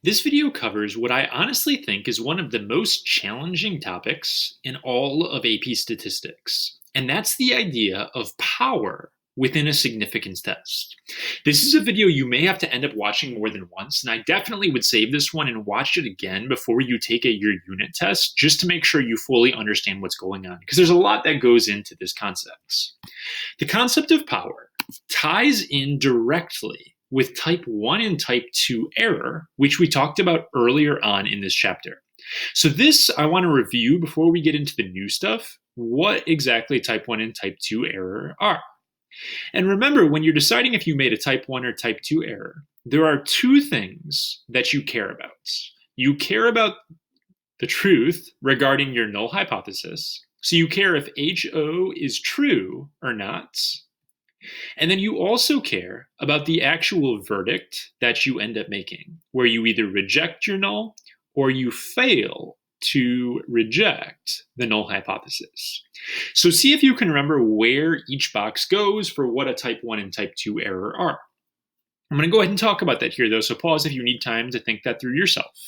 This video covers what I honestly think is one of the most challenging topics in all of AP statistics, and that's the idea of power within a significance test. This is a video you may have to end up watching more than once, and I definitely would save this one and watch it again before you take your unit test, just to make sure you fully understand what's going on, because there's a lot that goes into this concept. The concept of power ties in directly with type 1 and type 2 error, which we talked about earlier on in this chapter. So this I want to review before we get into the new stuff, what exactly type 1 and type 2 error are. And remember, when you're deciding if you made a type 1 or type 2 error, there are two things that you care about. You care about the truth regarding your null hypothesis. So you care if HO is true or not. And then you also care about the actual verdict that you end up making, where you either reject your null or you fail to reject the null hypothesis. So see if you can remember where each box goes for what a type 1 and type 2 error are. I'm going to go ahead and talk about that here, though, so pause if you need time to think that through yourself.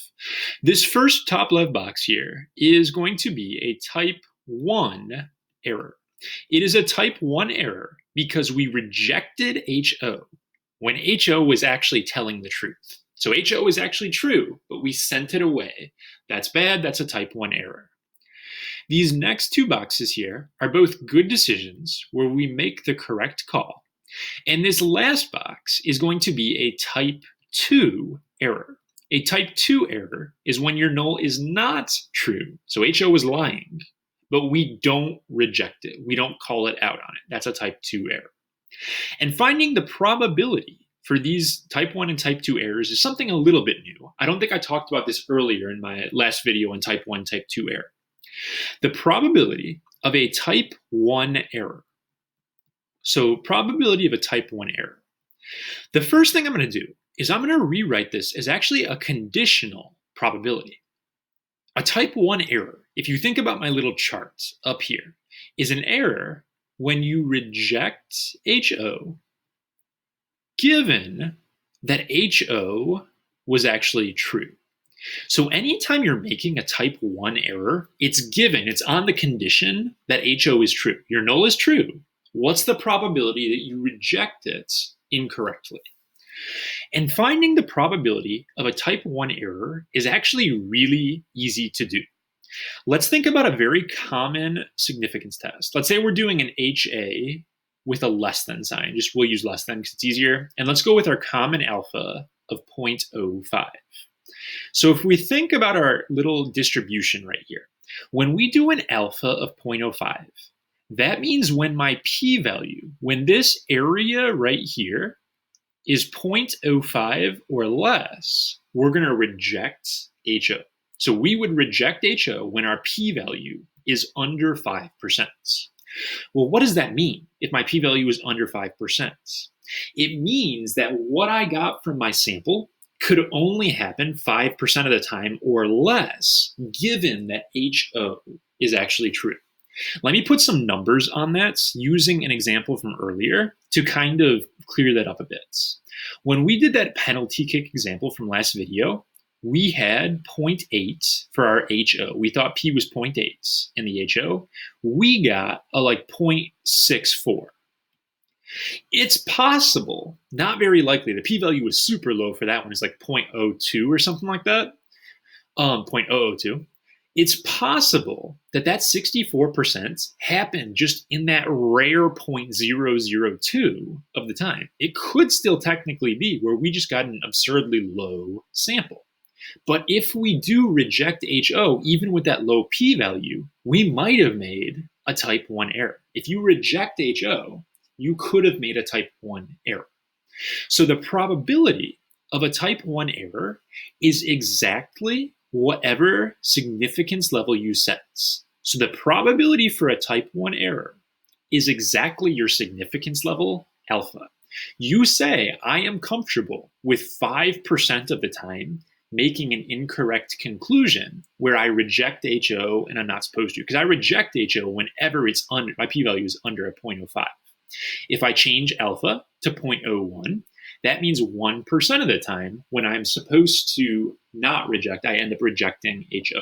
This first top left box here is going to be a type 1 error. It is a type 1 error because we rejected HO when HO was actually telling the truth. So HO is actually true, but we sent it away. That's bad. That's a type 1 error. These next two boxes here are both good decisions where we make the correct call. And this last box is going to be a type 2 error. A type 2 error is when your null is not true. So HO is lying, but we don't reject it. We don't call it out on it. That's a type 2 error. And finding the probability for these type 1 and type 2 errors is something a little bit new. I don't think I talked about this earlier in my last video on type 1, type 2 error. The probability of a type 1 error. So probability of a type 1 error. The first thing I'm going to do is I'm going to rewrite this as actually a conditional probability. A type 1 error, if you think about my little chart up here, is an error when you reject HO given that HO was actually true. So anytime you're making a type 1 error, it's given, it's on the condition that HO is true. Your null is true. What's the probability that you reject it incorrectly? And finding the probability of a type 1 error is actually really easy to do. Let's think about a very common significance test. Let's say we're doing an HA with a less than sign. Just we'll use less than because it's easier. And let's go with our common alpha of 0.05. So if we think about our little distribution right here, when we do an alpha of 0.05, that means when my p-value, when this area right here is 0.05 or less, we're going to reject HO. So we would reject HO when our p-value is under 5%. Well, what does that mean if my p-value is under 5%? It means that what I got from my sample could only happen 5% of the time or less, given that HO is actually true. Let me put some numbers on that using an example from earlier to kind of clear that up a bit. When we did that penalty kick example from last video, we had 0.8 for our HO. We thought P was 0.8 in the HO. We got a 0.64. It's possible, not very likely, the p-value was super low for that one. It's like 0.02 or something like that, 0.002. It's possible that 64% happened just in that rare 0.002 of the time. It could still technically be where we just got an absurdly low sample. But if we do reject HO, even with that low p-value, we might have made a type 1 error. If you reject HO, you could have made a type 1 error. So the probability of a type 1 error is exactly whatever significance level you set. So the probability for a type 1 error is exactly your significance level alpha. You say, I am comfortable with 5% of the time making an incorrect conclusion where I reject HO and I'm not supposed to, because I reject HO whenever it's under, my p-value is under a 0.05. If I change alpha to 0.01, That means 1% of the time when I'm supposed to not reject, I end up rejecting HO.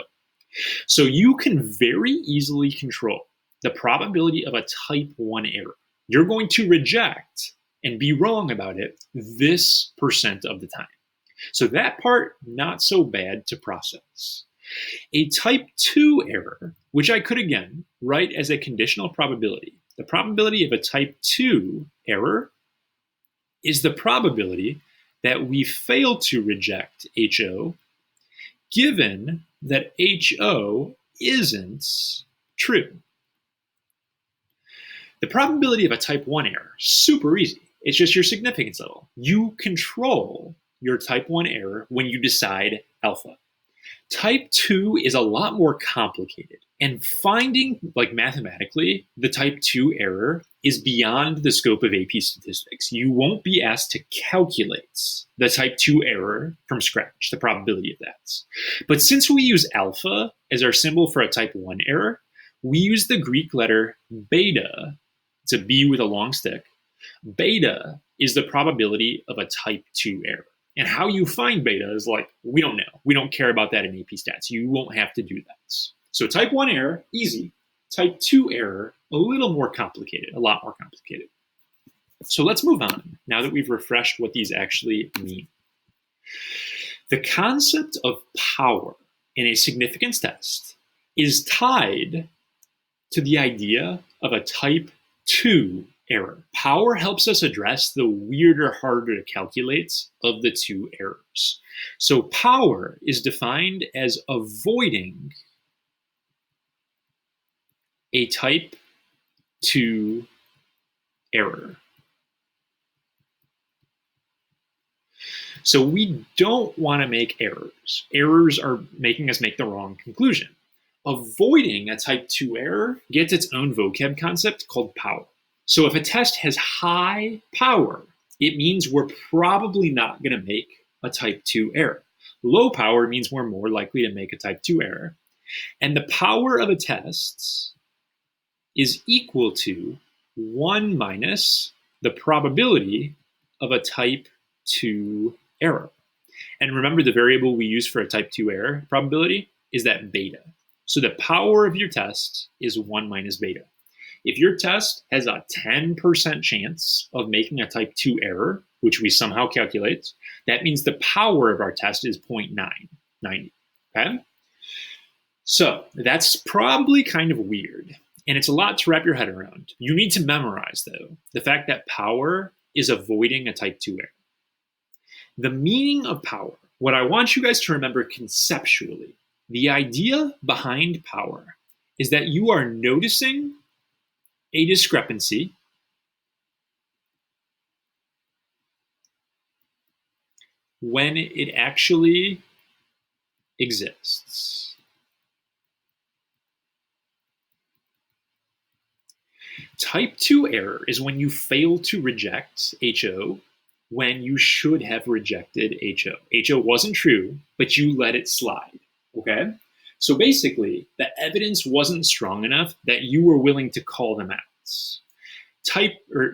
So you can very easily control the probability of a type 1 error. You're going to reject and be wrong about it this percent of the time. So that part, not so bad to process. A type 2 error, which I could again write as a conditional probability. The probability of a type 2 error is the probability that we fail to reject HO given that HO isn't true. The probability of a type 1 error, super easy. It's just your significance level. You control your type 1 error when you decide alpha. Type 2 is a lot more complicated, and finding, mathematically, the type 2 error is beyond the scope of AP statistics. You won't be asked to calculate the type 2 error from scratch, the probability of that. But since we use alpha as our symbol for a type 1 error, we use the Greek letter beta. It's a B with a long stick. Beta is the probability of a type 2 error. And how you find beta is we don't know. We don't care about that in AP stats. You won't have to do that. So type 1 error, easy. Type 2 error, a little more complicated, a lot more complicated. So let's move on now that we've refreshed what these actually mean. The concept of power in a significance test is tied to the idea of a type 2 error. Power helps us address the weirder, harder to calculate of the two errors. So power is defined as avoiding a type 2 error. So we don't want to make errors. Errors are making us make the wrong conclusion. Avoiding a type 2 error gets its own vocab concept called power. So if a test has high power, it means we're probably not going to make a type 2 error. Low power means we're more likely to make a type 2 error. And the power of a test is equal to 1 minus the probability of a type 2 error. And remember, the variable we use for a type 2 error probability is that beta. So the power of your test is 1 minus beta. If your test has a 10% chance of making a type 2 error, which we somehow calculate, that means the power of our test is 0.990. Okay? So that's probably kind of weird, and it's a lot to wrap your head around. You need to memorize, though, the fact that power is avoiding a type 2 error. The meaning of power, what I want you guys to remember conceptually, the idea behind power is that you are noticing a discrepancy when it actually exists. Type 2 error is when you fail to reject HO when you should have rejected HO. HO wasn't true, but you let it slide, okay? So basically, the evidence wasn't strong enough that you were willing to call them out.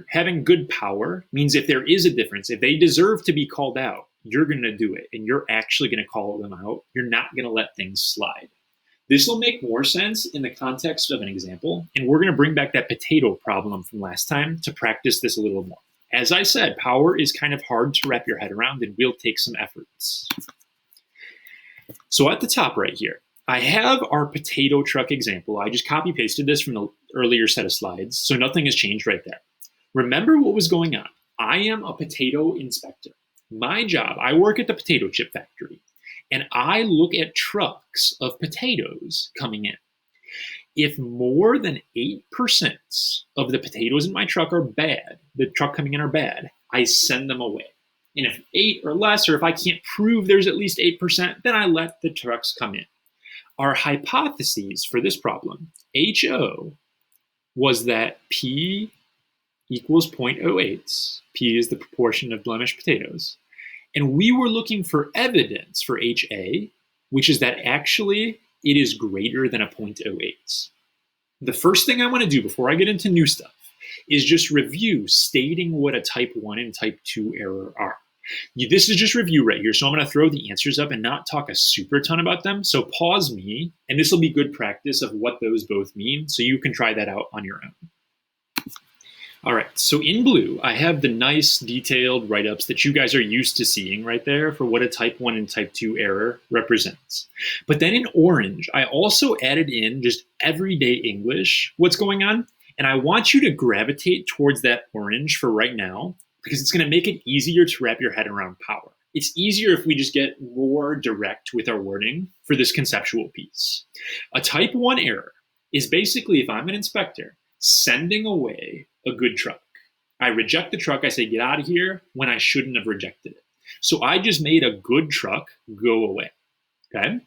Having good power means if there is a difference, if they deserve to be called out, you're going to do it, and you're actually going to call them out. You're not going to let things slide. This will make more sense in the context of an example, and we're going to bring back that potato problem from last time to practice this a little more. As I said, power is kind of hard to wrap your head around and will take some efforts. So at the top right here, I have our potato truck example. I just copy pasted this from the earlier set of slides, so nothing has changed right there. Remember what was going on. I am a potato inspector. My job, I work at the potato chip factory, and I look at trucks of potatoes coming in. If more than 8% of the potatoes in my truck are bad, the truck coming in are bad, I send them away. And if 8 or less, or if I can't prove there's at least 8%, then I let the trucks come in. Our hypotheses for this problem, HO, was that P equals 0.08. P is the proportion of blemished potatoes. And we were looking for evidence for HA, which is that actually it is greater than a 0.08. The first thing I want to do before I get into new stuff is just review stating what a type 1 and type 2 error are. This is just review right here. So I'm going to throw the answers up and not talk a super ton about them. So pause me, and this will be good practice of what those both mean. So you can try that out on your own. All right, so in blue, I have the nice detailed write-ups that you guys are used to seeing right there for what a type 1 and type 2 error represents. But then in orange, I also added in just everyday English, what's going on. And I want you to gravitate towards that orange for right now, because it's going to make it easier to wrap your head around power. It's easier if we just get more direct with our wording for this conceptual piece. A type 1 error is basically, if I'm an inspector, sending away a good truck. I reject the truck, I say get out of here, when I shouldn't have rejected it. So I just made a good truck go away, okay?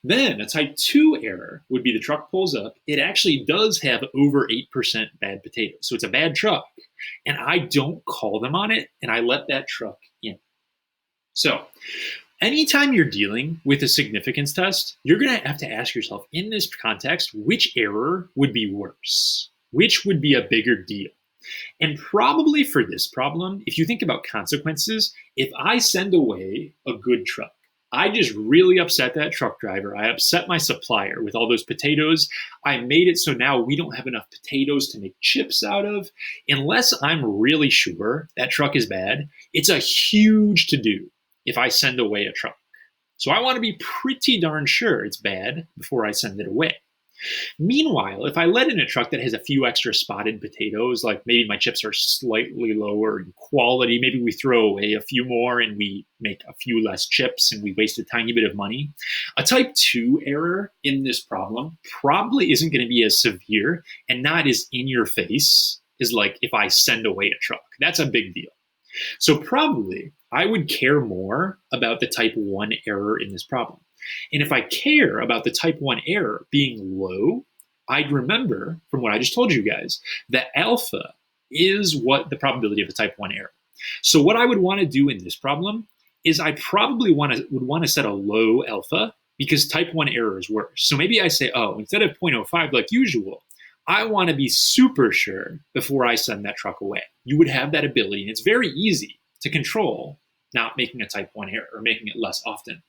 Then a type 2 error would be the truck pulls up. It actually does have over 8% bad potatoes. So it's a bad truck. And I don't call them on it, and I let that truck in. So anytime you're dealing with a significance test, you're going to have to ask yourself, in this context, which error would be worse? Which would be a bigger deal? And probably for this problem, if you think about consequences, if I send away a good truck, I just really upset that truck driver. I upset my supplier with all those potatoes. I made it so now we don't have enough potatoes to make chips out of. Unless I'm really sure that truck is bad, it's a huge to-do if I send away a truck. So I want to be pretty darn sure it's bad before I send it away. Meanwhile, if I let in a truck that has a few extra spotted potatoes, like maybe my chips are slightly lower in quality, maybe we throw away a few more and we make a few less chips and we waste a tiny bit of money. A type 2 error in this problem probably isn't going to be as severe and not as in your face as like if I send away a truck. That's a big deal. So probably I would care more about the type 1 error in this problem. And if I care about the type 1 error being low, I'd remember from what I just told you guys that alpha is what the probability of a type 1 error. So what I would want to do in this problem is I probably would want to set a low alpha because type 1 error is worse. So maybe I say, oh, instead of 0.05 like usual, I want to be super sure before I send that truck away. You would have that ability, and it's very easy to control not making a type 1 error or making it less often.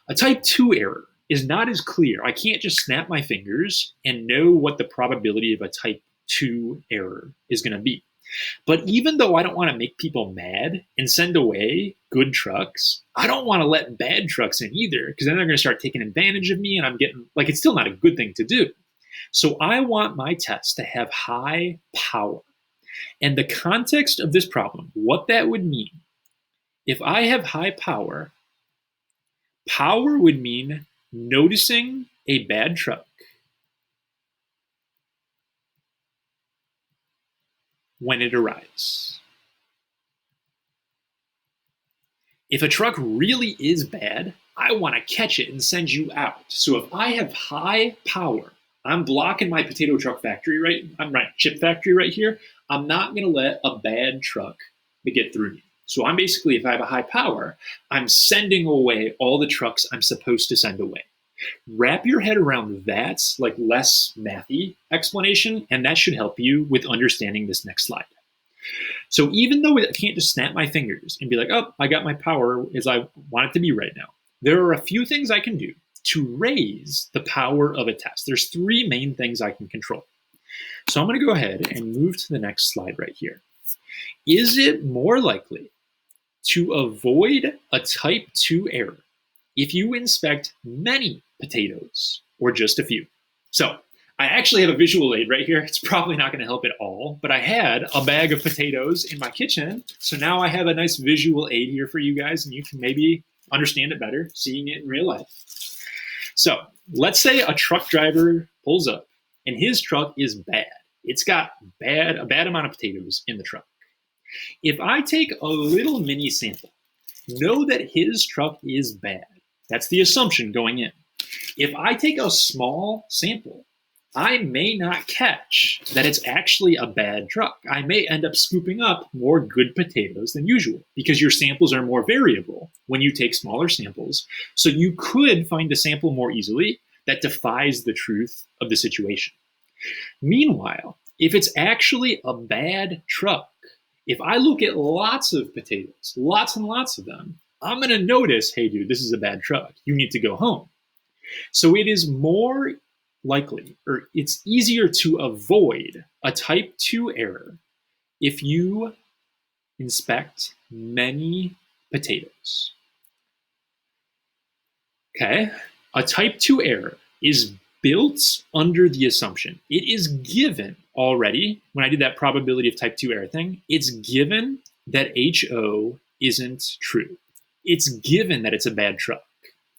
A type 2 error is not as clear. I can't just snap my fingers and know what the probability of a type 2 error is going to be. But even though I don't want to make people mad and send away good trucks, I don't want to let bad trucks in either, because then they're going to start taking advantage of me and I'm getting, like, it's still not a good thing to do. So I want my test to have high power. And the context of this problem, what that would mean, if I have high power, power would mean noticing a bad truck when it arrives. If a truck really is bad, I want to catch it and send you out. So if I have high power, I'm blocking my potato truck factory, right? I'm right, chip factory right here. I'm not going to let a bad truck get through me. So I'm basically, if I have a high power, I'm sending away all the trucks I'm supposed to send away. Wrap your head around that, like less mathy explanation, and that should help you with understanding this next slide. So even though I can't just snap my fingers and be like, oh, I got my power as I want it to be right now, there are a few things I can do to raise the power of a test. There's 3 main things I can control. So I'm going to go ahead and move to the next slide right here. Is it more likely to avoid a type 2 error if you inspect many potatoes or just a few? So I actually have a visual aid right here. It's probably not going to help at all, but I had a bag of potatoes in my kitchen. So now I have a nice visual aid here for you guys, and you can maybe understand it better seeing it in real life. So let's say a truck driver pulls up and his truck is bad. It's got a bad amount of potatoes in the truck. If I take a little mini sample, know that his truck is bad. That's the assumption going in. If I take a small sample, I may not catch that it's actually a bad truck. I may end up scooping up more good potatoes than usual because your samples are more variable when you take smaller samples. So you could find a sample more easily that defies the truth of the situation. Meanwhile, If it's actually a bad truck, if I look at lots of potatoes, lots and lots of them, I'm going to notice, hey, dude, this is a bad truck. You need to go home. So it is more likely, or it's easier to avoid a type 2 error if you inspect many potatoes. Okay? A type 2 error is built under the assumption. It is given already, when I did that probability of type 2 error thing, it's given that HO isn't true. It's given that it's a bad truck.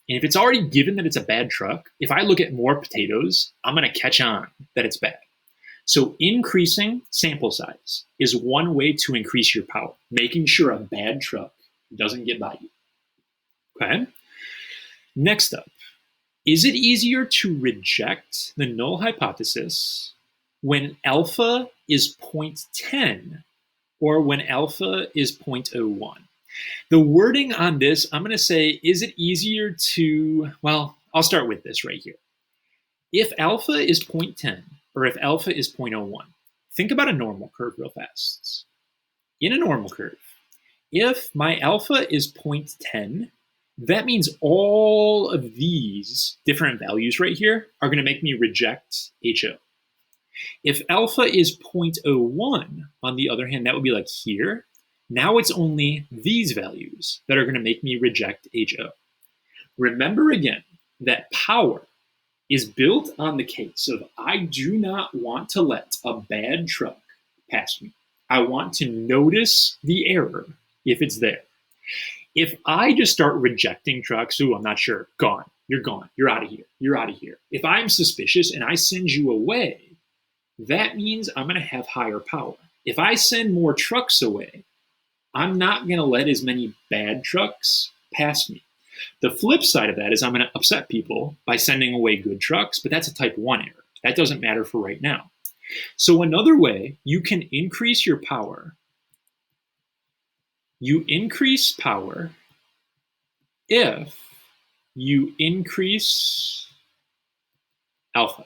And if it's already given that it's a bad truck, if I look at more potatoes, I'm going to catch on that it's bad. So increasing sample size is one way to increase your power, making sure a bad truck doesn't get by you. Okay? Next up, is it easier to reject the null hypothesis when alpha is 0.10 or when alpha is 0.01? The wording on this, I'm going to say, is it easier to, well, I'll start with this right here. If alpha is 0.10 or if alpha is 0.01, think about a normal curve real fast. In a normal curve, if my alpha is 0.10, that means all of these different values right here are going to make me reject HO. If alpha is 0.01, on the other hand, that would be like here. Now it's only these values that are going to make me reject HO. Remember again that power is built on the case of I do not want to let a bad truck pass me. I want to notice the error if it's there. If I just start rejecting trucks, I'm not sure, gone, you're out of here, you're out of here. If I'm suspicious and I send you away, that means I'm going to have higher power. If I send more trucks away, I'm not going to let as many bad trucks pass me. The flip side of that is I'm going to upset people by sending away good trucks, but that's a type 1 error. That doesn't matter for right now. So another way you can increase your power, you increase power if you increase alpha.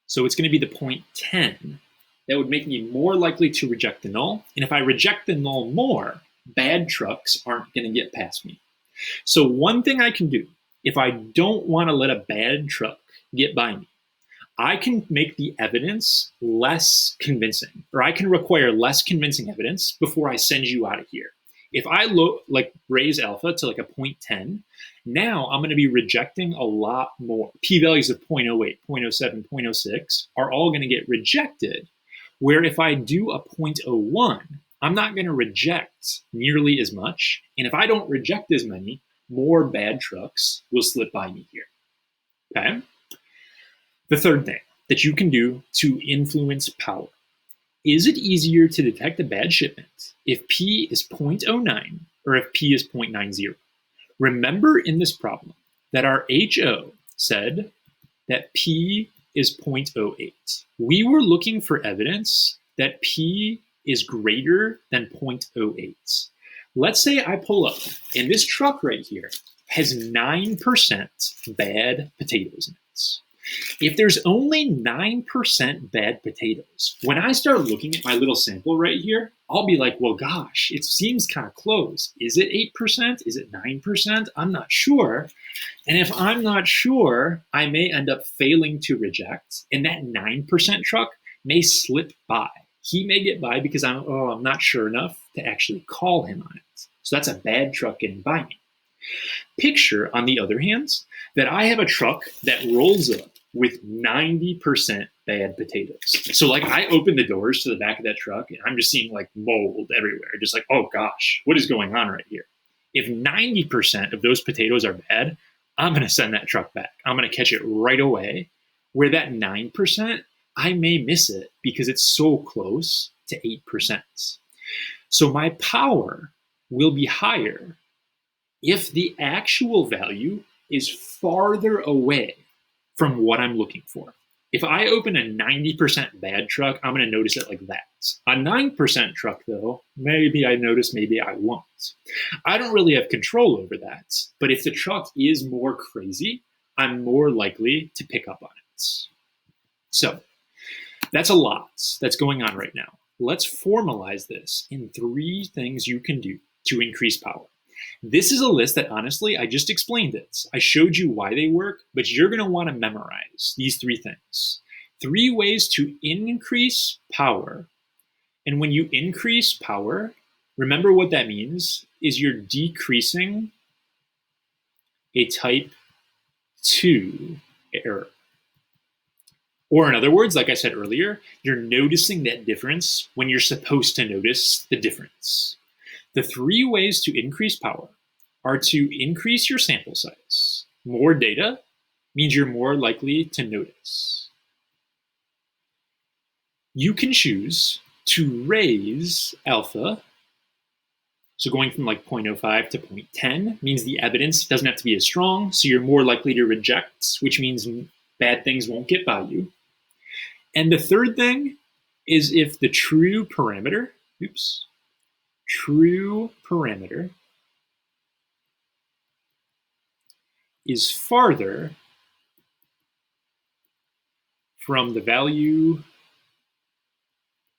So it's going to be the 0.10 that would make me more likely to reject the null. And if I reject the null more, bad trucks aren't going to get past me. So one thing I can do, if I don't want to let a bad truck get by me, I can make the evidence less convincing, or I can require less convincing evidence before I send you out of here. If I raise alpha to like a 0.10, now I'm going to be rejecting a lot more. P-values of 0.08, 0.07, 0.06 are all going to get rejected, where if I do a 0.01, I'm not going to reject nearly as much. And if I don't reject as many, more bad trucks will slip by me here. Okay? The third thing that you can do to influence power. Is it easier to detect a bad shipment if P is 0.09 or if P is 0.90? Remember in this problem that our HO said that P is 0.08. We were looking for evidence that P is greater than 0.08. Let's say I pull up and this truck right here has 9% bad potatoes in it. If there's only 9% bad potatoes, when I start looking at my little sample right here, I'll be like, well, gosh, it seems kind of close. Is it 8%? Is it 9%? I'm not sure. And if I'm not sure, I may end up failing to reject, and that 9% truck may slip by. He may get by because I'm not sure enough to actually call him on it. So that's a bad truck getting by me. Picture, on the other hand, that I have a truck that rolls up with 90% bad potatoes. So like I open the doors to the back of that truck and I'm just seeing like mold everywhere. Just like, oh gosh, what is going on right here? If 90% of those potatoes are bad, I'm going to send that truck back. I'm going to catch it right away. Where that 9%, I may miss it because it's so close to 8%. So my power will be higher if the actual value is farther away from what I'm looking for. If I open a 90% bad truck, I'm going to notice it like that. A 9% truck, though, maybe I notice, maybe I won't. I don't really have control over that. But if the truck is more crazy, I'm more likely to pick up on it. So that's a lot that's going on right now. Let's formalize this in 3 things you can do to increase power. This is a list that honestly, I just explained it. I showed you why they work, but you're going to want to memorize these 3 things. 3 ways to increase power. And when you increase power, remember what that means is you're decreasing a type 2 error. Or in other words, like I said earlier, you're noticing that difference when you're supposed to notice the difference. The 3 ways to increase power are to increase your sample size. More data means you're more likely to notice. You can choose to raise alpha. So going from like 0.05 to 0.10 means the evidence doesn't have to be as strong, so you're more likely to reject, which means bad things won't get by you. And the third thing is if the true parameter is farther from the value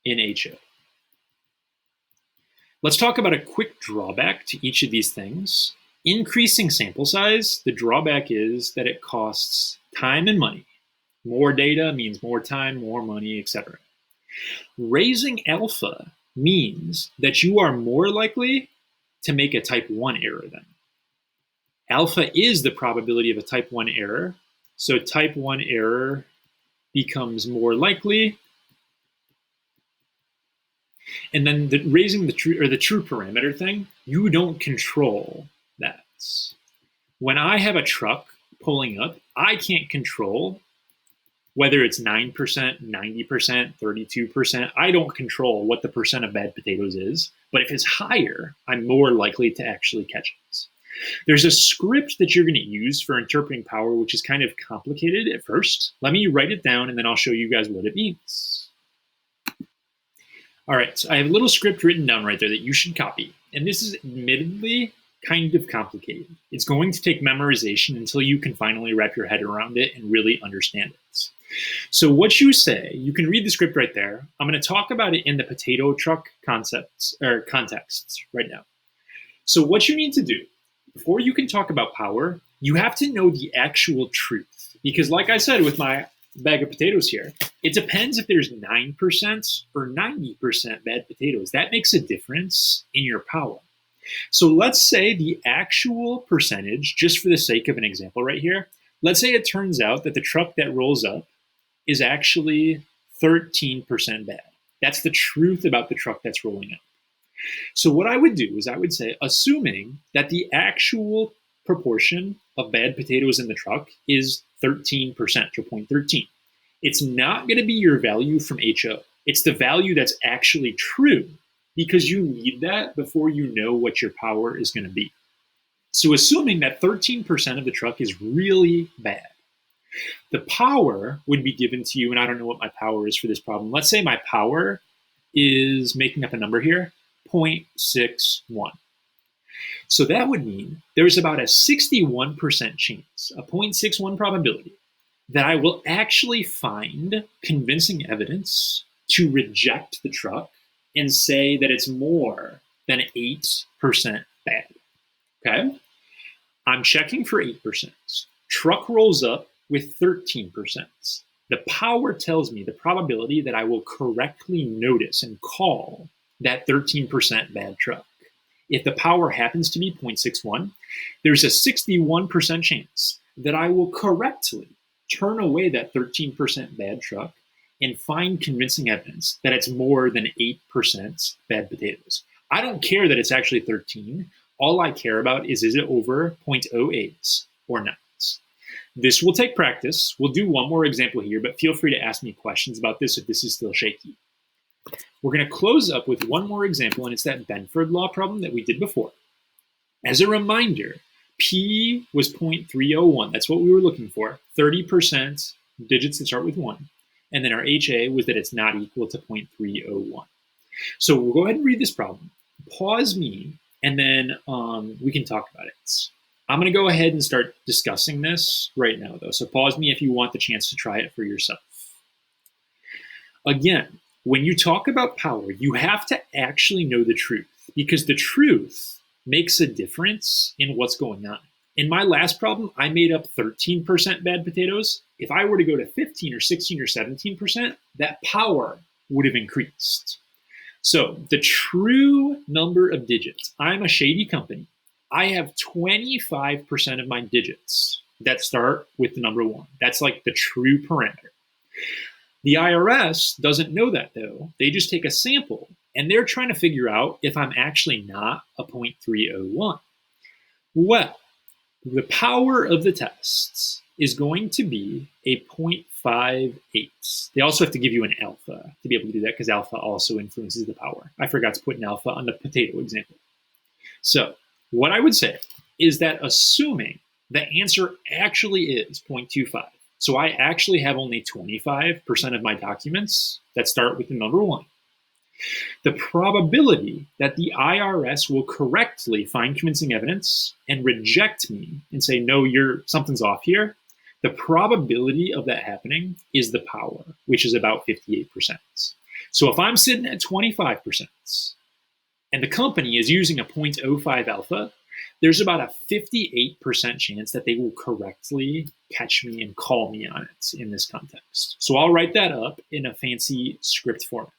in HO. Let's talk about a quick drawback to each of these things. Increasing sample size, the drawback is that it costs time and money. More data means more time, more money, etc. Raising alpha means that you are more likely to make a type 1 error then. Alpha is the probability of a type 1 error, so type 1 error becomes more likely. And then raising the true parameter thing, you don't control that. When I have a truck pulling up, I can't control whether it's 9%, 90%, 32%. I don't control what the percent of bad potatoes is, but if it's higher, I'm more likely to actually catch it. There's a script that you're going to use for interpreting power, which is kind of complicated at first. Let me write it down, and then I'll show you guys what it means. All right, so I have a little script written down right there that you should copy. And this is admittedly kind of complicated. It's going to take memorization until you can finally wrap your head around it and really understand it. So what you say, you can read the script right there. I'm going to talk about it in the potato truck contexts right now. So what you need to do, before you can talk about power, you have to know the actual truth. Because like I said with my bag of potatoes here, it depends if there's 9% or 90% bad potatoes. That makes a difference in your power. So let's say the actual percentage, just for the sake of an example right here, let's say it turns out that the truck that rolls up is actually 13% bad. That's the truth about the truck that's rolling up. So what I would do is I would say, assuming that the actual proportion of bad potatoes in the truck is 13% or 0.13, it's not going to be your value from HO. It's the value that's actually true, because you need that before you know what your power is going to be. So assuming that 13% of the truck is really bad, the power would be given to you, and I don't know what my power is for this problem. Let's say my power is, making up a number here, 0.61. So that would mean there's about a 61% chance, a 0.61 probability, that I will actually find convincing evidence to reject the truck and say that it's more than 8% bad. Okay? I'm checking for 8%. Truck rolls up with 13%. The power tells me the probability that I will correctly notice and call that 13% bad truck. If the power happens to be 0.61, there's a 61% chance that I will correctly turn away that 13% bad truck and find convincing evidence that it's more than 8% bad potatoes. I don't care that it's actually 13. All I care about is it over 0.08 or not. This will take practice. We'll do one more example here, but feel free to ask me questions about this if this is still shaky. We're going to close up with one more example, and it's that Bedford Law problem that we did before. As a reminder, P was 0.301. That's what we were looking for. 30% digits that start with 1. And then our HA was that it's not equal to 0.301. So we'll go ahead and read this problem. Pause me, and then we can talk about it. I'm going to go ahead and start discussing this right now, though. So pause me if you want the chance to try it for yourself. Again, when you talk about power, you have to actually know the truth because the truth makes a difference in what's going on. In my last problem, I made up 13% bad potatoes. If I were to go to 15 or 16 or 17%, that power would have increased. So the true number of digits, I'm a shady company. I have 25% of my digits that start with the number 1. That's like the true parameter. The IRS doesn't know that though. They just take a sample and they're trying to figure out if I'm actually not a 0.301. Well, the power of the tests is going to be a 0.58. They also have to give you an alpha to be able to do that because alpha also influences the power. I forgot to put an alpha on the potato example. So what I would say is that assuming the answer actually is 0.25, so I actually have only 25% of my documents that start with the number 1. The probability that the IRS will correctly find convincing evidence and reject me and say, no, something's off here, the probability of that happening is the power, which is about 58%. So if I'm sitting at 25% and the company is using a 0.05 alpha, there's about a 58% chance that they will correctly catch me and call me on it in this context. So I'll write that up in a fancy script format.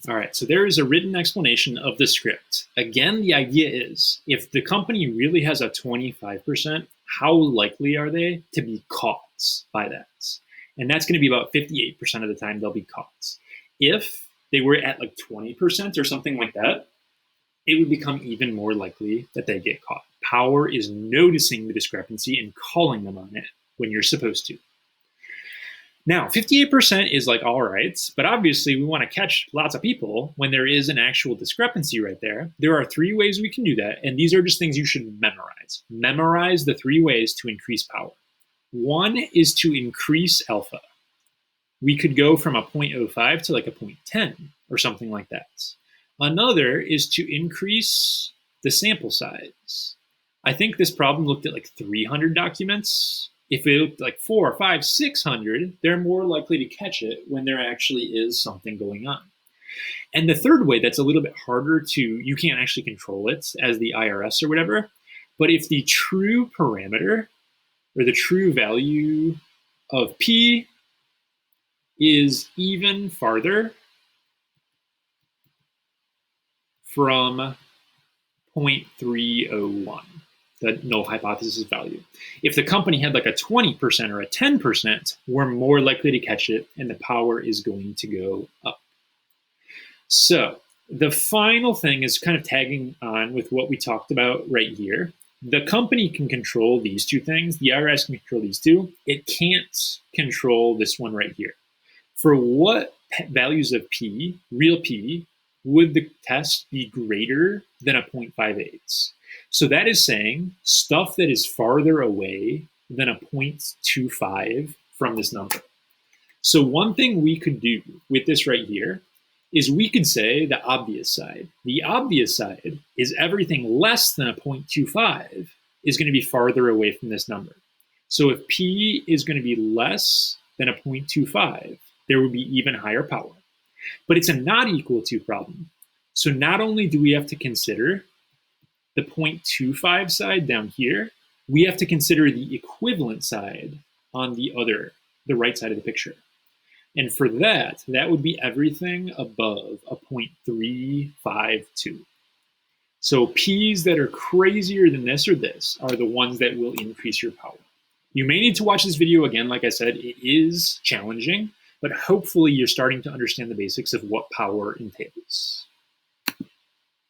All right, so there is a written explanation of the script. Again, the idea is if the company really has a 25%, how likely are they to be caught by that? And that's going to be about 58% of the time they'll be caught. If they were at like 20% or something like that, it would become even more likely that they get caught. Power is noticing the discrepancy and calling them on it when you're supposed to. Now, 58% is like, all right, but obviously we want to catch lots of people when there is an actual discrepancy right there. There are 3 ways we can do that, and these are just things you should memorize. Memorize the 3 ways to increase power. 1 is to increase alpha. We could go from a 0.05 to like a 0.10 or something like that. Another is to increase the sample size. I think this problem looked at like 300 documents. If it looked like 400, 500, 600, they're more likely to catch it when there actually is something going on. And the third way that's a little bit harder to, you can't actually control it as the IRS or whatever, but if the true parameter or the true value of P is even farther from 0.301, the null hypothesis value. If the company had like a 20% or a 10%, we're more likely to catch it and the power is going to go up. So the final thing is kind of tagging on with what we talked about right here. The company can control these 2 things. The IRS can control these 2. It can't control this one right here. For what values of P, real P, would the test be greater than a 0.58? So that is saying stuff that is farther away than a 0.25 from this number. So one thing we could do with this right here is we could say the obvious side. The obvious side is everything less than a 0.25 is going to be farther away from this number. So if P is going to be less than a 0.25, there would be even higher power. But it's a not equal to problem. So not only do we have to consider the 0.25 side down here, we have to consider the equivalent side on the right side of the picture. And for that, that would be everything above a 0.352. So P's that are crazier than this or this are the ones that will increase your power. You may need to watch this video again. Like I said, it is challenging, but hopefully you're starting to understand the basics of what power entails.